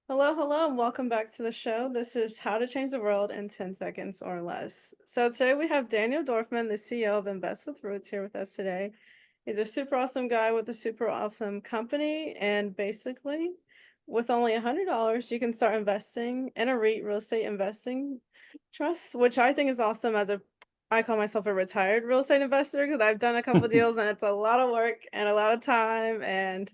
Hello, hello, and welcome back to the show. This is How to Change the World in 10 Seconds or Less. So today we have Daniel Dorfman, the CEO of Invest with Roots, here with us today. He's a super awesome guy with a super awesome company, and basically, with only $100, you can start investing in a REIT, real estate investing trust, which I think is awesome. I call myself a retired real estate investor because I've done a couple of deals, and it's a lot of work and a lot of time and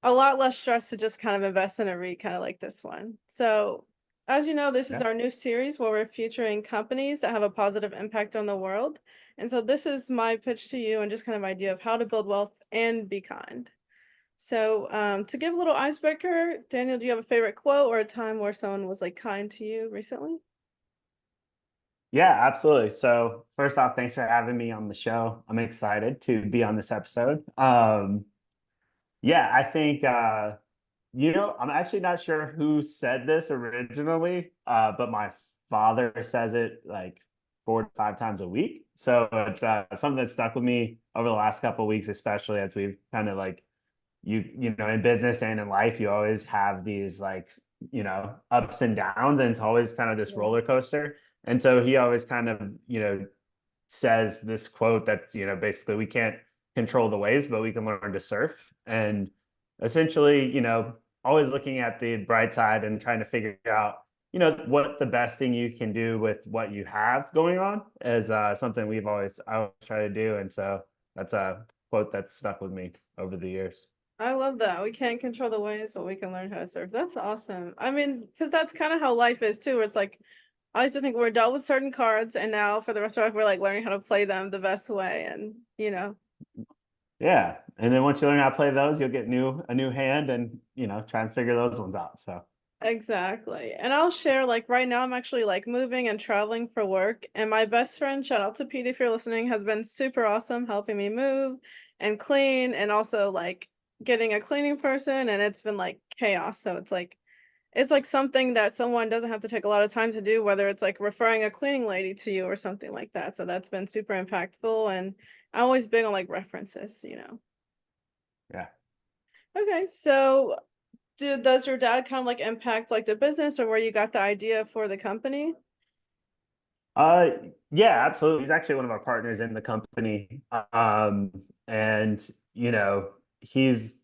a lot less stress to just kind of invest in a REIT, kind of like this one. So, as you know, this is Yeah. our new series where we're featuring companies that have a positive impact on the world. And so, this is my pitch to you and just kind of idea of how to build wealth and be kind. So, to give a little icebreaker, Daniel, do you have a favorite quote or a time where someone was like kind to you recently? Yeah, absolutely. So first off, thanks for having me on the show. I'm excited to be on this episode. Yeah, I think I'm actually not sure who said this originally, but my father says it like 4 to 5 times a week. So it's something that stuck with me over the last couple of weeks, especially as we've kind of like in business and in life, you always have these like, ups and downs, and it's always kind of this Yeah. roller coaster. And so he always kind of, says this quote that, basically we can't control the waves, but we can learn to surf. And essentially, always looking at the bright side and trying to figure out, what the best thing you can do with what you have going on is something I always try to do. And so that's a quote that's stuck with me over the years. I love that. We can't control the waves, but we can learn how to surf. That's awesome. I mean, because that's kind of how life is too. Where it's like I used to think we're dealt with certain cards, and now for the rest of our life, we're like learning how to play them the best way. And Yeah, and then once you learn how to play those, you'll get a new hand and, try and figure those ones out, so exactly. And I'll share like right now, I'm actually like moving and traveling for work, and my best friend, shout out to Pete if you're listening, has been super awesome helping me move and clean, and also like getting a cleaning person, and it's been like chaos. So it's like something that someone doesn't have to take a lot of time to do, whether it's like referring a cleaning lady to you or something like that. So that's been super impactful. And I'm always big on like references. yeah. Okay, so does your dad kind of like impact like the business or where you got the idea for the company? Uh, yeah, absolutely. He's actually one of our partners in the company. And, you know, he's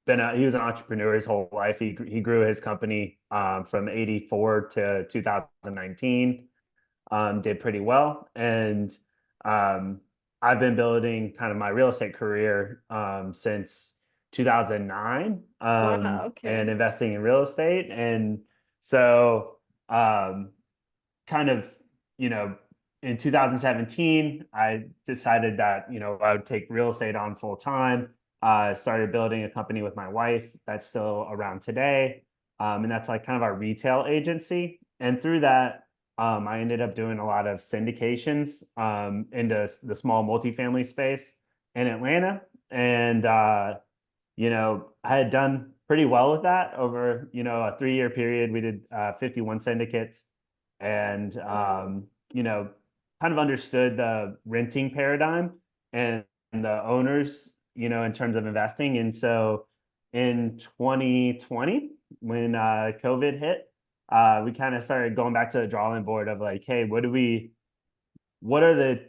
he was an entrepreneur his whole life. He grew his company from 84 to 2019, did pretty well. And um, I've been building kind of my real estate career since 2009, Wow, and okay. investing in real estate. And so, um, kind of, you know, in 2017, I decided that, I would take real estate on full time. Started building a company with my wife that's still around today. And that's like kind of our retail agency. And through that, I ended up doing a lot of syndications into the small multifamily space in Atlanta. And, I had done pretty well with that over, a 3 year period. We did 51 syndicates and, Wow. kind of understood the renting paradigm and the owners, in terms of investing. And so in 2020, when COVID hit, we kind of started going back to the drawing board of like, hey, what are the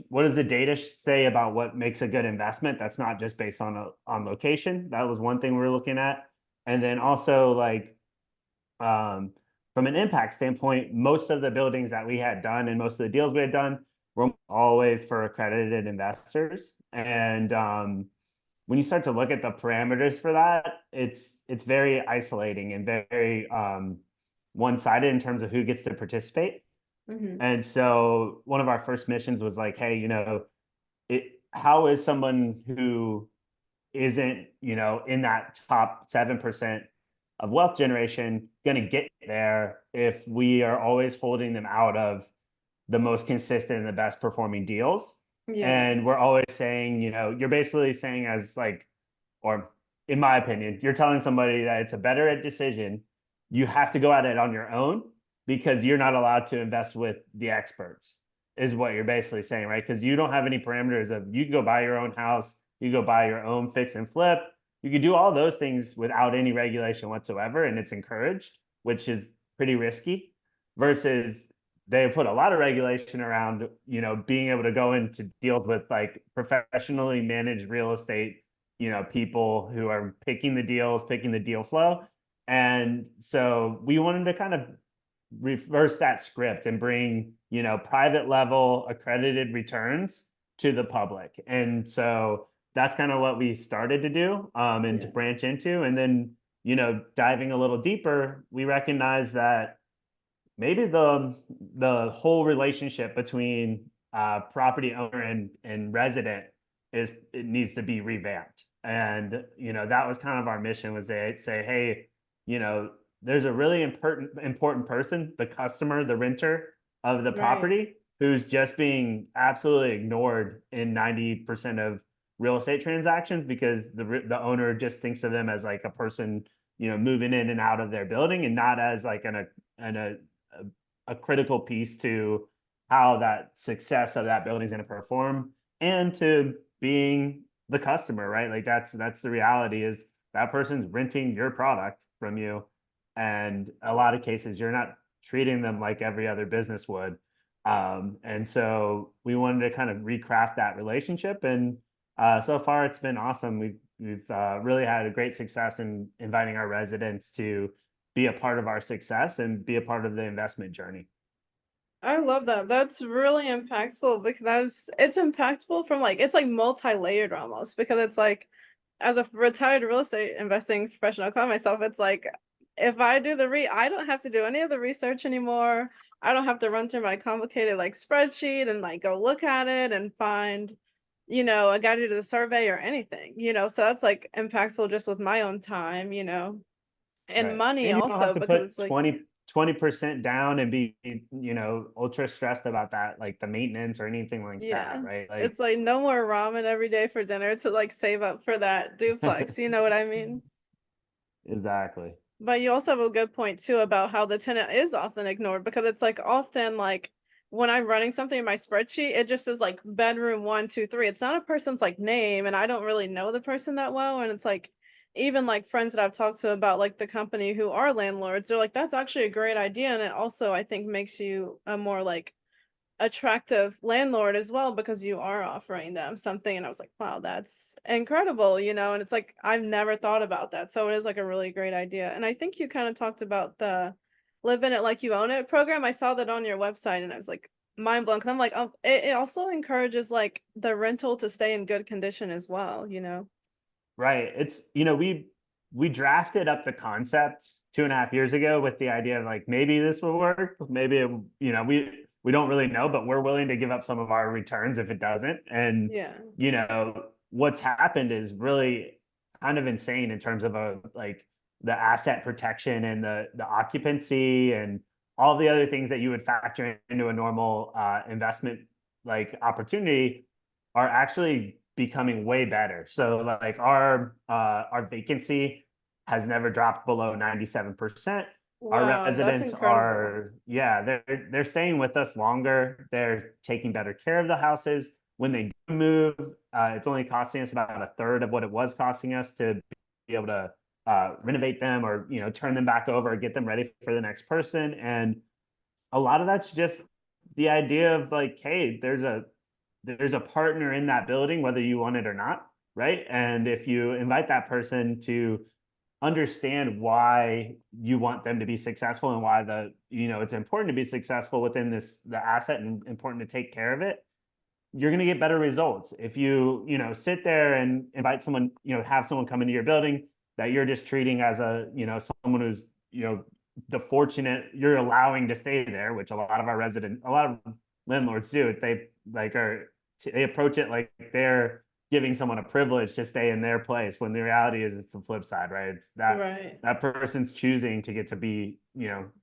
what does the data say about what makes a good investment that's not just based on location? That was one thing we were looking at. And then also um, from an impact standpoint, most of the buildings that we had done and most of the deals we had done were always for accredited investors. And when you start to look at the parameters for that, it's very isolating and very one-sided in terms of who gets to participate. Hmm. And so one of our first missions was like, hey, how is someone who isn't, in that top 7% of wealth generation going to get there if we are always holding them out of the most consistent and the best performing deals? Yeah. And we're always saying, you're basically saying as like, or in my opinion, you're telling somebody that it's a better decision. You have to go at it on your own because you're not allowed to invest with the experts, is what you're basically saying, right? Because you don't have any parameters of you can go buy your own house, you go buy your own fix and flip, you could do all those things without any regulation whatsoever, and it's encouraged, which is pretty risky. Versus they put a lot of regulation around, being able to go into deals with like professionally managed real estate, people who are picking the deals, picking the deal flow. And so we wanted to kind of reverse that script and bring, private level accredited returns to the public. And so that's kind of what we started to do, and to Yeah. branch into. And then, diving a little deeper, we recognize that maybe the whole relationship between property owner and resident it needs to be revamped. And that was kind of our mission, was they say, hey, you know there's a really important person, the customer, the renter of the Right. property, who's just being absolutely ignored in 90% of real estate transactions, because the owner just thinks of them as like a person, moving in and out of their building, and not as like an a critical piece to how that success of that building is going to perform, and to being the customer, right? Like that's the reality, is that person's renting your product from you, and a lot of cases you're not treating them like every other business would. And so we wanted to kind of recraft that relationship, and so far it's been awesome. We've really had a great success in inviting our residents to be a part of our success and be a part of the investment journey. I love that. That's really impactful because it's impactful from like it's like multi-layered almost because it's like as a retired real estate investing professional, I call myself, it's like if I do the I don't have to do any of the research anymore. I don't have to run through my complicated like spreadsheet and like go look at it and find, a guy to do the survey or anything, So that's like impactful just with my own time, and Right. money And you don't have also to because put it's like 20% down and be, ultra stressed about that, like the maintenance or anything like that, yeah. right? It's like no more ramen every day for dinner to like save up for that duplex, you know what I mean? Exactly. But you also have a good point too about how the tenant is often ignored because it's like often like when I'm running something in my spreadsheet, it just is like bedroom 1, 2, 3. It's not a person's like name, and I don't really know the person that well. And it's like even like friends that I've talked to about like the company who are landlords, they're like, that's actually a great idea. And it also I think makes you a more like attractive landlord as well because you are offering them something, and I was like, "Wow, that's incredible," and it's like I've never thought about that. So it is like a really great idea. And I think you kind of talked about the live in it like you own it program. I saw that on your website and I was like mind blown 'cause I'm like, "Oh, it also encourages like the rental to stay in good condition as well." Right. It's, we drafted up the concept 2.5 years ago with the idea of like, maybe this will work. Maybe we don't really know, but we're willing to give up some of our returns if it doesn't. And Yeah. what's happened is really kind of insane in terms of like the asset protection and the occupancy and all the other things that you would factor into a normal investment like opportunity are actually becoming way better. So like our vacancy has never dropped below 97%. Our Wow, that's residents incredible. are, yeah, they're staying with us longer. They're taking better care of the houses. When they do move, it's only costing us about a third of what it was costing us to be able to renovate them, or turn them back over, get them ready for the next person. And a lot of that's just the idea of like, hey, there's a partner in that building, whether you want it or not, right? And if you invite that person to understand why you want them to be successful, and why it's important to be successful within the asset, and important to take care of it, you're going to get better results. If sit there and invite someone, have someone come into your building that you're just treating as someone who's, the fortunate, you're allowing to stay there, which a lot of landlords do. They approach it like they're giving someone a privilege to stay in their place, when the reality is it's the flip side, right? It's Right. that person's choosing to get to be,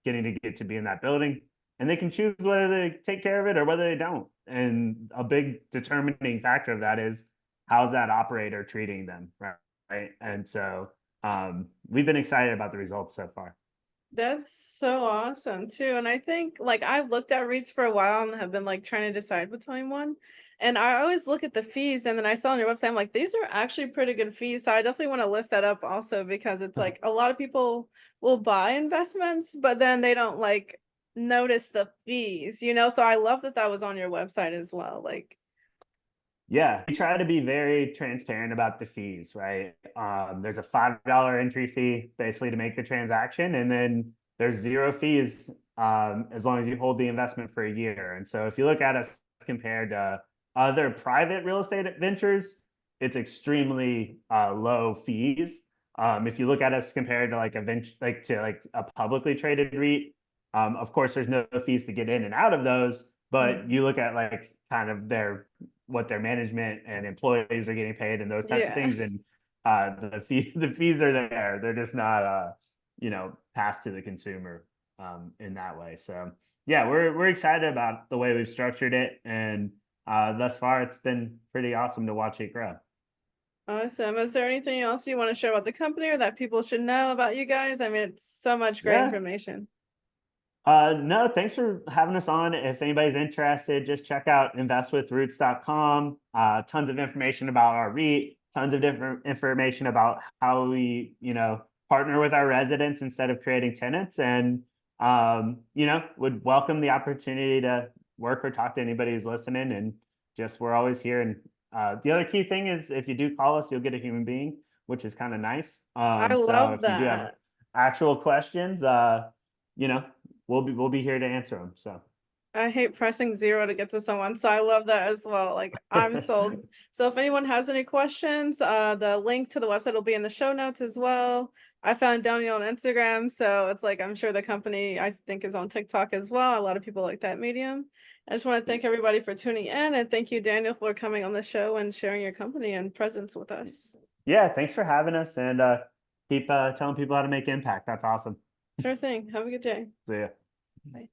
getting to get to be in that building, and they can choose whether they take care of it or whether they don't. And a big determining factor of that is, how's that operator treating them, right? And so we've been excited about the results so far. That's so awesome too. And I think like I've looked at REITs for a while and have been like trying to decide between one. And I always look at the fees, and then I saw on your website, I'm like, these are actually pretty good fees. So I definitely want to lift that up also because it's like a lot of people will buy investments, but then they don't like notice the fees, you know? So I love that that was on your website as well. Like, Yeah, we try to be very transparent about the fees, right? There's a $5 entry fee basically to make the transaction, and then there's zero fees as long as you hold the investment for a year. And so if you look at us compared to other private real estate ventures, it's extremely low fees. If you look at us compared to like a venture, like to like a publicly traded REIT, of course, there's no fees to get in and out of those, but mm, you look at like kind of their what their management and employees are getting paid and those types of yeah. things. And the fees are there. They're just not passed to the consumer in that way. So yeah, we're excited about the way we've structured it, and thus far it's been pretty awesome to watch it grow. Awesome. Is there anything else you want to share about the company or that people should know about you guys? I mean, it's so much great Yeah. information. No, thanks for having us on. If anybody's interested, just check out investwithroots.com. Tons of information about our REIT, tons of different information about how we, partner with our residents instead of creating tenants. And, would welcome the opportunity to work or talk to anybody who's listening. And just, we're always here. And the other key thing is if you do call us, you'll get a human being, which is kind of nice. I So love if you do have that. actual questions, you know, we'll be here to answer them. So I hate pressing 0 to get to someone, so I love that as well, like, I'm sold. So if anyone has any questions, the link to the website will be in the show notes as well. I found Daniel on Instagram, so it's like, I'm sure the company, I think, is on TikTok as well. A lot of people like that medium. I just wanna thank everybody for tuning in, and thank you, Daniel, for coming on the show and sharing your company and presence with us. yeah, thanks for having us, and keep telling people how to make impact. That's awesome. Sure thing. Have a good day. See ya. Bye.